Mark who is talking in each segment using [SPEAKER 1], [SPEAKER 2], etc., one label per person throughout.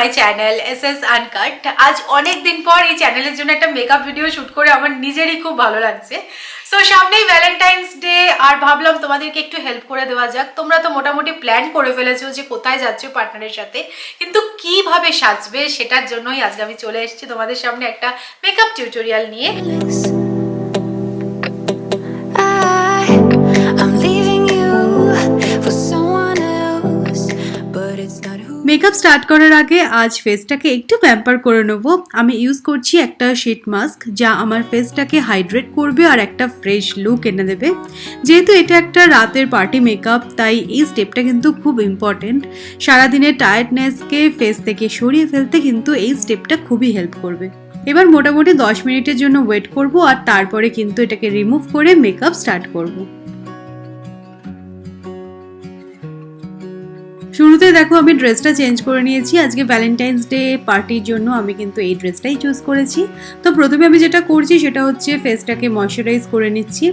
[SPEAKER 1] My channel S uncut. আজ অনেক দিন পর এই চ্যানেলের জন্য একটা মেকআপ ভিডিও শুট করে আমার নিজেরই খুব ভালো লাগছে। সো সামনেই ভ্যালেন্টাইন্স ডে, আর ভাবলাম তোমাদেরকে একটু হেল্প করে দেওয়া যাক। তোমরা তো মোটামুটি প্ল্যান করে ফেলেছো যে কোথায় যাচ্ছ পার্টনারের সাথে, কিন্তু কিভাবে সাজবে সেটার জন্যই আজকে আমি চলে এসেছি তোমাদের সামনে একটা মেকআপ টিউটোরিয়াল নিয়ে। মেকআপ স্টার্ট করার আগে আজ ফেসটাকে একটু প্যাম্পার করে নেব। আমি ইউজ করছি একটা শীট মাস্ক, যা আমার ফেসটাকে হাইড্রেট করবে আর একটা ফ্রেশ লুক এনে দেবে। যেহেতু এটা একটা রাতের পার্টি মেকআপ, তাই এই স্টেপটা কিন্তু খুব ইম্পর্টেন্ট। সারাদিনের টায়ার্ডনেসকে ফেস থেকে সরিয়ে ফেলতে কিন্তু এই স্টেপটা খুবই হেল্প করবে। এবার মোটামুটি 10 মিনিটের জন্য ওয়েট করব, আর তারপরে কিন্তু এটাকে রিমুভ করে মেকআপ স্টার্ট করব। শুরুতে দেখো আমি ড্রেসটা চেঞ্জ করে নিয়েছি। আজকে ভ্যালেন্টাইন্স ডে পার্টির জন্য আমি কিন্তু এই ড্রেসটাই চুজ করেছি। তো প্রথমে আমি যেটা করছি সেটা হচ্ছে ফেসটাকে ময়শ্চারাইজ করে নিচ্ছি।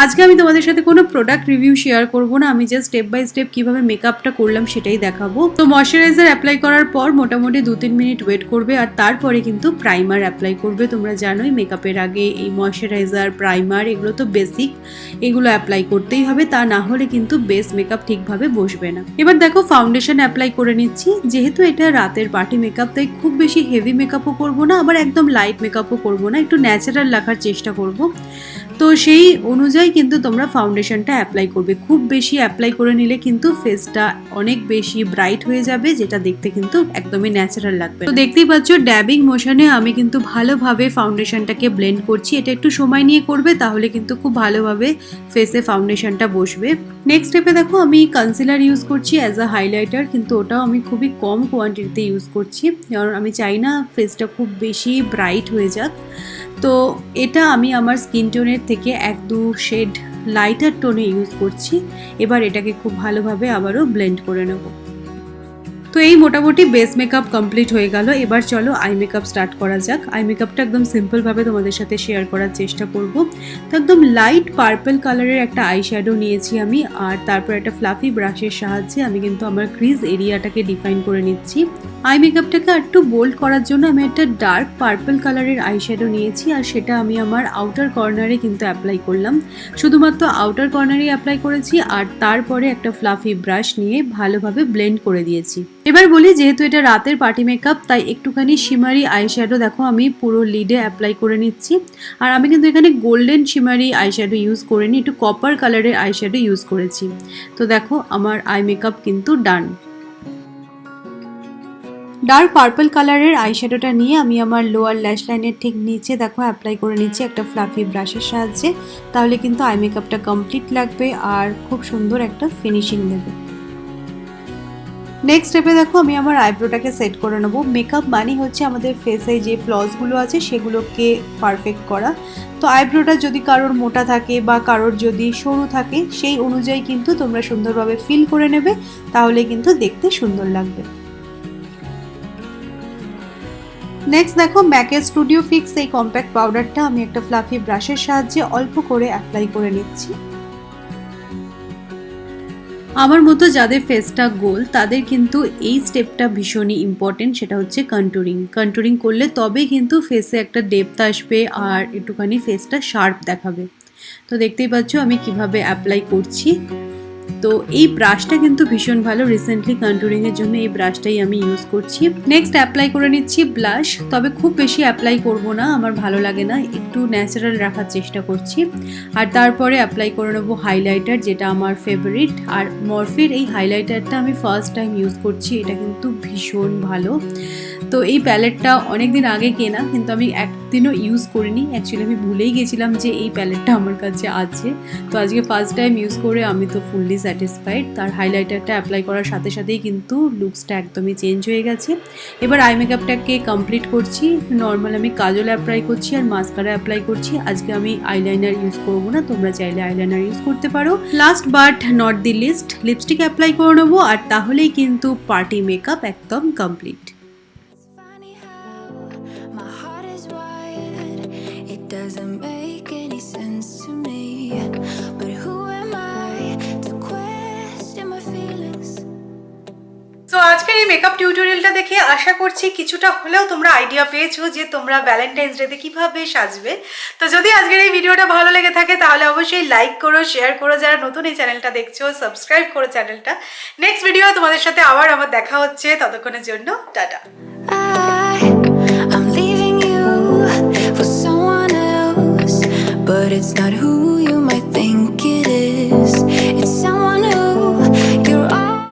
[SPEAKER 1] আজকে আমি তোমাদের সাথে কোনো প্রোডাক্ট রিভিউ শেয়ার করব না, আমি জাস্ট স্টেপ বাই স্টেপ কিভাবে মেকআপটা করলাম সেটাই দেখাবো। তো ময়শ্চারাইজার অ্যাপ্লাই করার পর মোটামুটি 2-3 মিনিট ওয়েট করবে, আর তারপরে কিন্তু প্রাইমার অ্যাপ্লাই করবে। তোমরা জানোই মেকআপের আগে এই ময়শ্চারাইজার, প্রাইমার এগুলো তো বেসিক, এগুলো অ্যাপ্লাই করতেই হবে, তা না হলে কিন্তু বেস মেকআপ ঠিকভাবে বসবে না। এবার দেখো ফাউন্ডেশন অ্যাপ্লাই করে নিচ্ছি। যেহেতু এটা রাতের পার্টি মেকআপ, তাই খুব বেশি হেভি মেকআপও করবো না, আবার একদম লাইট মেকআপও করবো না, একটু ন্যাচারাল রাখার চেষ্টা করব। তো সেই অনুযায়ী কিন্তু তোমরা ফাউন্ডেশনটা অ্যাপ্লাই করবে। খুব বেশি অ্যাপ্লাই করে নিলে কিন্তু ফেসটা অনেক বেশি ব্রাইট হয়ে যাবে, যেটা দেখতে কিন্তু একদমই ন্যাচারাল লাগবে। তো দেখতেই পাচ্ছ ড্যাবিং মোশনে আমি কিন্তু ভালোভাবে ফাউন্ডেশনটাকে ব্লেন্ড করছি। এটা একটু সময় নিয়ে করবে, তাহলে কিন্তু খুব ভালোভাবে ফেসে ফাউন্ডেশনটা বসবে। নেক্সট স্টেপে দেখো আমি কনসিলার ইউজ করছি অ্যাজ আ হাইলাইটার, কিন্তু ওটাও আমি খুবই কম কোয়ান্টিটিতে ইউজ করছি, কারণ আমি চাই না ফেসটা খুব বেশি ব্রাইট হয়ে যাক। তো এটা আমি আমার স্কিন টোনের থেকে 1-2 শেড লাইটার টোনে ইউজ করছি। এবার এটাকে খুব ভালোভাবে আবারও ব্লেন্ড করে নেব। তো এই মোটামুটি বেস মেকআপ কমপ্লিট হয়ে গেল। এবার চলো আই মেকআপ স্টার্ট করা যাক। আই মেকআপটা একদম সিম্পলভাবে তোমাদের সাথে শেয়ার করার চেষ্টা করব। তো একদম লাইট পার্পল কালারের একটা আই শ্যাডো নিয়েছি আমি, আর তারপর একটা ফ্লাফি ব্রাশের সাহায্যে আমি কিন্তু আমার ক্রিজ এরিয়াটাকে ডিফাইন করে নিচ্ছি। আই মেকআপটাকে একটু বোল্ড করার জন্য আমি একটা ডার্ক পার্পল কালারের আই শ্যাডো নিয়েছি, আর সেটা আমি আমার আউটার কর্নারে কিন্তু অ্যাপ্লাই করলাম। শুধুমাত্র আউটার কর্নারেই অ্যাপ্লাই করেছি, আর তারপরে একটা ফ্লাফি ব্রাশ নিয়ে ভালোভাবে ব্লেন্ড করে দিয়েছি। এবার বলি, যেহেতু এটা রাতের পার্টি মেকআপ, তাই একটুখানি শিমারি আই শ্যাডো দেখো আমি পুরো লিডে অ্যাপ্লাই করে নিচ্ছি। আর আমি কিন্তু এখানে গোল্ডেন শিমারি আই শ্যাডো ইউজ করিনি, একটু কপার কালারের আই শ্যাডো ইউজ করেছি। তো দেখো আমার আই মেকআপ কিন্তু ডান। ডার্ক পার্পল কালারের আই শ্যাডোটা নিয়ে আমি আমার লোয়ার ল্যাশ লাইনের ঠিক নিচে দেখো অ্যাপ্লাই করে নিচ্ছি একটা ফ্লাফি ব্রাশের সাহায্যে। তাহলে কিন্তু আই মেকআপটা কমপ্লিট লাগবে আর খুব সুন্দর একটা ফিনিশিং দেবে। নেক্সট স্টেপে দেখো আমি আমার আইব্রোটাকে সেট করে নেবো। মেকআপ মানে হচ্ছে আমাদের ফেসে যে ফ্লসগুলো আছে সেগুলোকে পারফেক্ট করা। তো আইব্রোটা যদি কারোর মোটা থাকে বা কারোর যদি সরু থাকে, সেই অনুযায়ী কিন্তু তোমরা সুন্দরভাবে ফিল করে নেবে, তাহলে কিন্তু দেখতে সুন্দর লাগবে। নেক্সট দেখো ম্যাকের স্টুডিও ফিক্স এই কম্প্যাক্ট পাউডারটা আমি একটা ফ্লাফি ব্রাশের সাহায্যে অল্প করে অ্যাপ্লাই করে নিচ্ছি। আমার মতো যাদের ফেসটা গোল, তাদের কিন্তু এই স্টেপটা ভীষণই ইম্পর্টেন্ট, সেটা হচ্ছে কন্টুরিং। কন্টুরিং করলে তবে কিন্তু ফেসে একটা ডেপথ আসবে আর একটুখানি ফেসটা শার্প দেখাবে। তো দেখতেই পাচ্ছ আমি কিভাবে অ্যাপ্লাই করছি। তো এই ব্রাশটা কিন্তু ভীষণ ভালো, রিসেন্টলি কন্টুরিংয়ের জন্য এই ব্রাশটাই আমি ইউজ করছি। নেক্সট অ্যাপ্লাই করে নিচ্ছি ব্লাশ, তবে খুব বেশি অ্যাপ্লাই করব না, আমার ভালো লাগে না, একটু ন্যাচারাল রাখার চেষ্টা করছি। আর তারপরে অ্যাপ্লাই করে নেবো হাইলাইটার, যেটা আমার ফেভারিট। আর মরফির এই হাইলাইটারটা আমি ফার্স্ট টাইম ইউজ করছি, এটা কিন্তু ভীষণ ভালো। তো এই প্যালেটটা অনেক দিন আগে কেনা, কিন্তু আমি একদিনও ইউজ করিনি। অ্যাকচুয়ালি আমি ভুলেই গেছিলাম যে এই প্যালেটটা আমার কাছে আছে। তো আজকে ফার্স্ট টাইম ইউজ করে আমি তো ফুললি স্যাটিসফাইড। তার হাইলাইটারটা অ্যাপ্লাই করার সাথে সাথেই কিন্তু লুকসটা একদমই চেঞ্জ হয়ে গেছে। এবার আই মেকআপটাকে কমপ্লিট করছি। নর্মাল আমি কাজল অ্যাপ্লাই করছি আর মাস্কারা অ্যাপ্লাই করছি। আজকে আমি আইলাইনার ইউজ করবো না, তোমরা চাইলে আইলাইনার ইউজ করতে পারো। Last but not the least, lipstick apply করে নেবো, আর তাহলেই কিন্তু পার্টি মেকআপ একদম কমপ্লিট। তো আজ আজকের এই মেকআপ টিউটোরিয়ালটা দেখে আশা করছি কিছুটা হলেও তোমরা আইডিয়া পেয়েছো যে তোমরা ভ্যালেন্টাইন্স ডেতে কিভাবে সাজবে। তো যদি আজকের এই ভিডিওটা ভালো লেগে থাকে তাহলে অবশ্যই লাইক করো, শেয়ার করো, যারা নতুন এই চ্যানেলটা দেখছো সাবস্ক্রাইব করো চ্যানেলটা। নেক্সট ভিডিও তোমাদের সাথে আবার আমার দেখা হচ্ছে, ততক্ষণের জন্য tata.
[SPEAKER 2] I'm leaving you for someone else, but it's not who